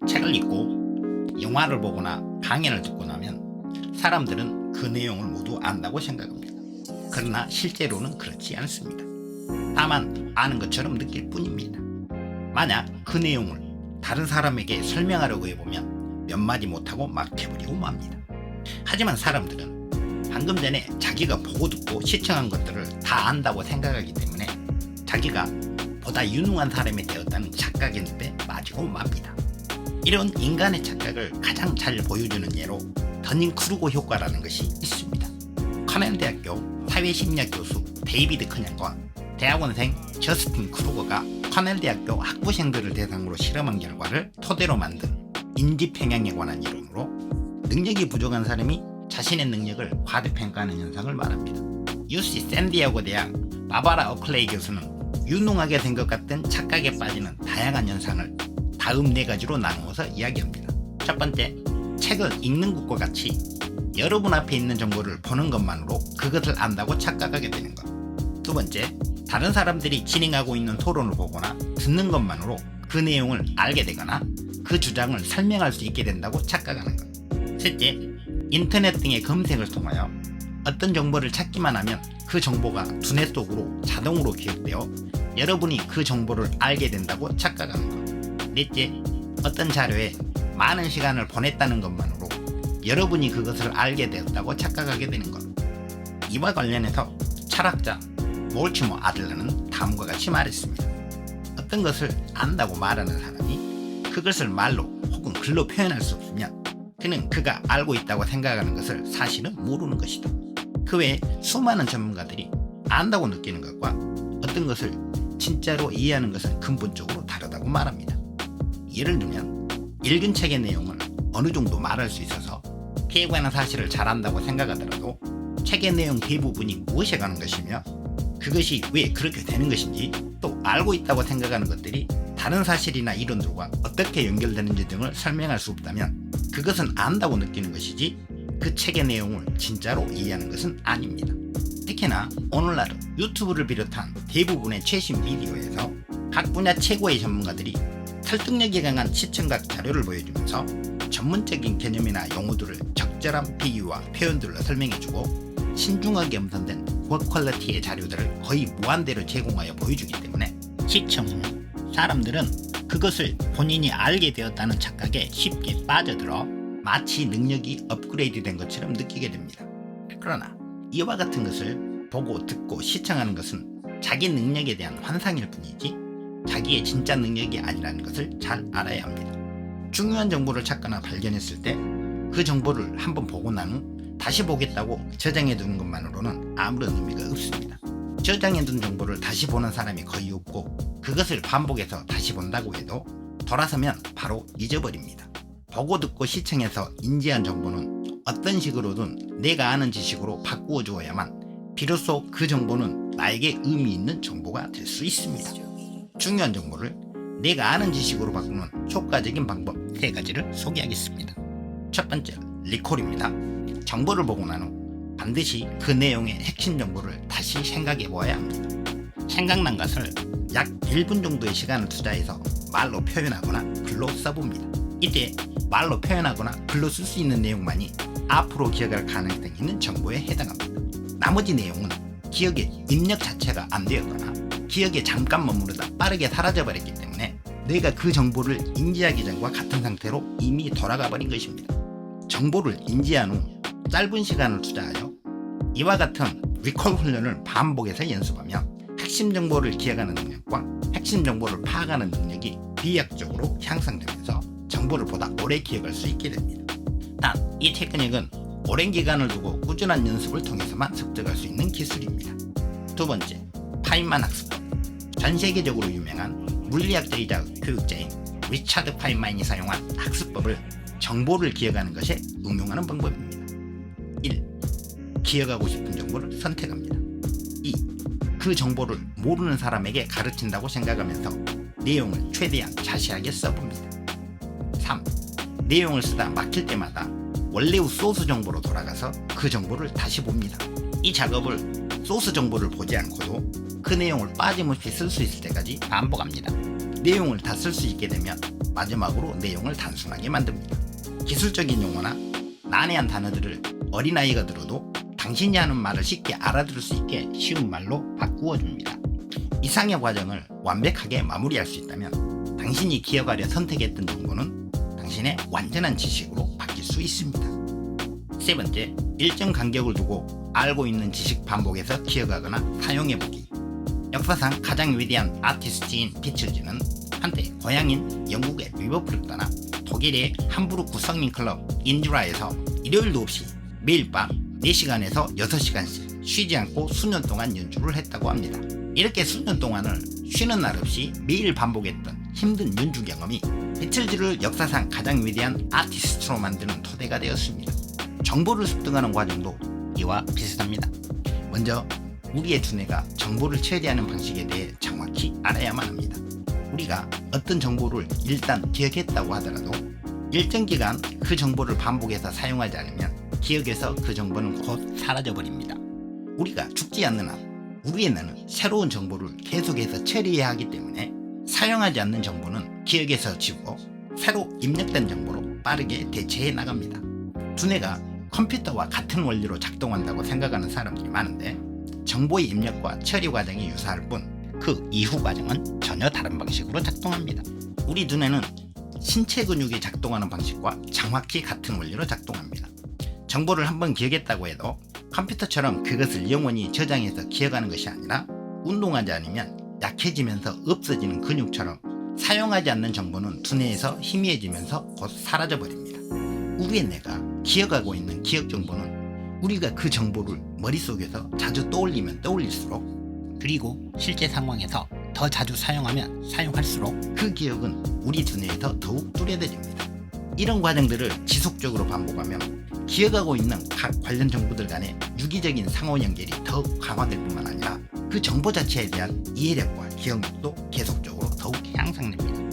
책을 읽고 영화를 보거나 강연을 듣고 나면 사람들은 그 내용을 모두 안다고 생각합니다. 그러나 실제로는 그렇지 않습니다. 다만 아는 것처럼 느낄 뿐입니다. 만약 그 내용을 다른 사람에게 설명하려고 해보면 몇 마디 못하고 막 해버리고 맙니다. 하지만 사람들은 방금 전에 자기가 보고 듣고 시청한 것들을 다 안다고 생각하기 때문에 자기가 보다 유능한 사람이 되었다는 착각의 늪에 빠지고 맙니다. 이런 인간의 착각을 가장 잘 보여주는 예로 더닝크루거 효과라는 것이 있습니다. 커넬 대학교 사회심리학 교수 데이비드 커넬과 대학원생 저스틴 크루거가 커넬 대학교 학부생들을 대상으로 실험한 결과를 토대로 만든 인지평양에 관한 이론으로 능력이 부족한 사람이 자신의 능력을 과대평가하는 현상을 말합니다. UC 샌디에고 대학 바바라 어클레이 교수는 유능하게 된 것 같은 착각에 빠지는 다양한 현상을 다음 4가지로 나누어서 이야기합니다. 첫 번째, 책을 읽는 것과 같이 여러분 앞에 있는 정보를 보는 것만으로 그것을 안다고 착각하게 되는 것. 두 번째, 다른 사람들이 진행하고 있는 토론을 보거나 듣는 것만으로 그 내용을 알게 되거나 그 주장을 설명할 수 있게 된다고 착각하는 것. 셋째, 인터넷 등의 검색을 통하여 어떤 정보를 찾기만 하면 그 정보가 두뇌 속으로 자동으로 기억되어 여러분이 그 정보를 알게 된다고 착각하는 것. 넷째, 어떤 자료에 많은 시간을 보냈다는 것만으로 여러분이 그것을 알게 되었다고 착각하게 되는 것. 이와 관련해서 철학자 몰티머 아들러는 다음과 같이 말했습니다. 어떤 것을 안다고 말하는 사람이 그것을 말로 혹은 글로 표현할 수 없으면 그는 그가 알고 있다고 생각하는 것을 사실은 모르는 것이다. 그 외에 수많은 전문가들이 안다고 느끼는 것과 어떤 것을 진짜로 이해하는 것은 근본적으로 다르다고 말합니다. 예를 들면 읽은 책의 내용을 어느 정도 말할 수 있어서 그에 관한 사실을 잘 안다고 생각하더라도 책의 내용 대부분이 무엇에 관한 것이며 그것이 왜 그렇게 되는 것인지 또 알고 있다고 생각하는 것들이 다른 사실이나 이론들과 어떻게 연결되는지 등을 설명할 수 없다면 그것은 안다고 느끼는 것이지 그 책의 내용을 진짜로 이해하는 것은 아닙니다. 특히나 오늘날은 유튜브를 비롯한 대부분의 최신 비디오에서 각 분야 최고의 전문가들이 설득력이 강한 시청각 자료를 보여주면서 전문적인 개념이나 용어들을 적절한 비유와 표현들로 설명해주고 신중하게 엄선된 고퀄리티의 자료들을 거의 무한대로 제공하여 보여주기 때문에 시청 후 사람들은 그것을 본인이 알게 되었다는 착각에 쉽게 빠져들어 마치 능력이 업그레이드 된 것처럼 느끼게 됩니다. 그러나 이와 같은 것을 보고 듣고 시청하는 것은 자기 능력에 대한 환상일 뿐이지 자기의 진짜 능력이 아니라는 것을 잘 알아야 합니다. 중요한 정보를 찾거나 발견했을 때 그 정보를 한번 보고 난 후 다시 보겠다고 저장해 두는 것만으로는 아무런 의미가 없습니다. 저장해 둔 정보를 다시 보는 사람이 거의 없고 그것을 반복해서 다시 본다고 해도 돌아서면 바로 잊어버립니다. 보고 듣고 시청해서 인지한 정보는 어떤 식으로든 내가 아는 지식으로 바꾸어 주어야만 비로소 그 정보는 나에게 의미 있는 정보가 될 수 있습니다. 중요한 정보를 내가 아는 지식으로 바꾸는 효과적인 방법 3가지를 소개하겠습니다. 첫 번째, 리콜입니다. 정보를 보고 난 후 반드시 그 내용의 핵심 정보를 다시 생각해 보아야 합니다. 생각난 것을 약 1분 정도의 시간을 투자해서 말로 표현하거나 글로 써봅니다. 이때 말로 표현하거나 글로 쓸 수 있는 내용만이 앞으로 기억할 가능성이 있는 정보에 해당합니다. 나머지 내용은 기억에 입력 자체가 안 되었거나 기억에 잠깐 머무르다 빠르게 사라져버렸기 때문에 내가 그 정보를 인지하기 전과 같은 상태로 이미 돌아가 버린 것입니다. 정보를 인지한 후 짧은 시간을 투자하여 이와 같은 리콜 훈련을 반복해서 연습하며 핵심 정보를 기억하는 능력과 핵심 정보를 파악하는 능력이 비약적으로 향상되면서 정보를 보다 오래 기억할 수 있게 됩니다. 단, 이 테크닉은 오랜 기간을 두고 꾸준한 연습을 통해서만 습득할 수 있는 기술입니다. 두 번째, 파인만 학습법. 전 세계적으로 유명한 물리학자이자 교육자인 리차드 파인만이 사용한 학습법을 정보를 기억하는 것에 응용하는 방법입니다. 1. 기억하고 싶은 정보를 선택합니다. 2. 그 정보를 모르는 사람에게 가르친다고 생각하면서 내용을 최대한 자세하게 써봅니다. 3. 내용을 쓰다 막힐 때마다 원래의 소스 정보로 돌아가서 그 정보를 다시 봅니다. 이 작업을 소스 정보를 보지 않고도 그 내용을 빠짐없이 쓸 수 있을 때까지 반복합니다. 내용을 다 쓸 수 있게 되면 마지막으로 내용을 단순하게 만듭니다. 기술적인 용어나 난해한 단어들을 어린아이가 들어도 당신이 하는 말을 쉽게 알아들을 수 있게 쉬운 말로 바꾸어 줍니다. 이상의 과정을 완벽하게 마무리할 수 있다면 당신이 기억하려 선택했던 정보는 당신의 완전한 지식으로 바뀔 수 있습니다. 세 번째, 일정 간격을 두고 알고 있는 지식 반복해서 기억하거나 사용해보기. 역사상 가장 위대한 아티스트인 비틀즈는 한때 고향인 영국의 리버풀을 떠나 독일의 함부르크 성인 클럽 인주라에서 일요일도 없이 매일 밤 4시간에서 6시간씩 쉬지 않고 수년 동안 연주를 했다고 합니다. 이렇게 수년 동안을 쉬는 날 없이 매일 반복했던 힘든 연주 경험이 비틀즈를 역사상 가장 위대한 아티스트로 만드는 토대가 되었습니다. 정보를 습득하는 과정도 이와 비슷합니다. 먼저 우리의 두뇌가 정보를 처리하는 방식에 대해 정확히 알아야만 합니다. 우리가 어떤 정보를 일단 기억했다고 하더라도 일정 기간 그 정보를 반복해서 사용하지 않으면 기억에서 그 정보는 곧 사라져버립니다. 우리가 죽지 않는 한 우리의 뇌는 새로운 정보를 계속해서 처리해야 하기 때문에 사용하지 않는 정보는 기억에서 지우고 새로 입력된 정보로 빠르게 대체해 나갑니다. 두뇌가 컴퓨터와 같은 원리로 작동한다고 생각하는 사람들이 많은데 정보의 입력과 처리 과정이 유사할 뿐 그 이후 과정은 전혀 다른 방식으로 작동합니다. 우리 두뇌는 신체 근육이 작동하는 방식과 정확히 같은 원리로 작동합니다. 정보를 한번 기억했다고 해도 컴퓨터처럼 그것을 영원히 저장해서 기억하는 것이 아니라 운동하지 않으면 약해지면서 없어지는 근육처럼 사용하지 않는 정보는 두뇌에서 희미해지면서 곧 사라져버립니다. 우리의 뇌가 기억하고 있는 기억 정보는 우리가 그 정보를 머릿속에서 자주 떠올리면 떠올릴수록 그리고 실제 상황에서 더 자주 사용하면 사용할수록 그 기억은 우리 두뇌에서 더욱 뚜렷해집니다. 이런 과정들을 지속적으로 반복하면 기억하고 있는 각 관련 정보들 간의 유기적인 상호 연결이 더욱 강화될 뿐만 아니라 그 정보 자체에 대한 이해력과 기억력도 계속적으로 더욱 향상됩니다.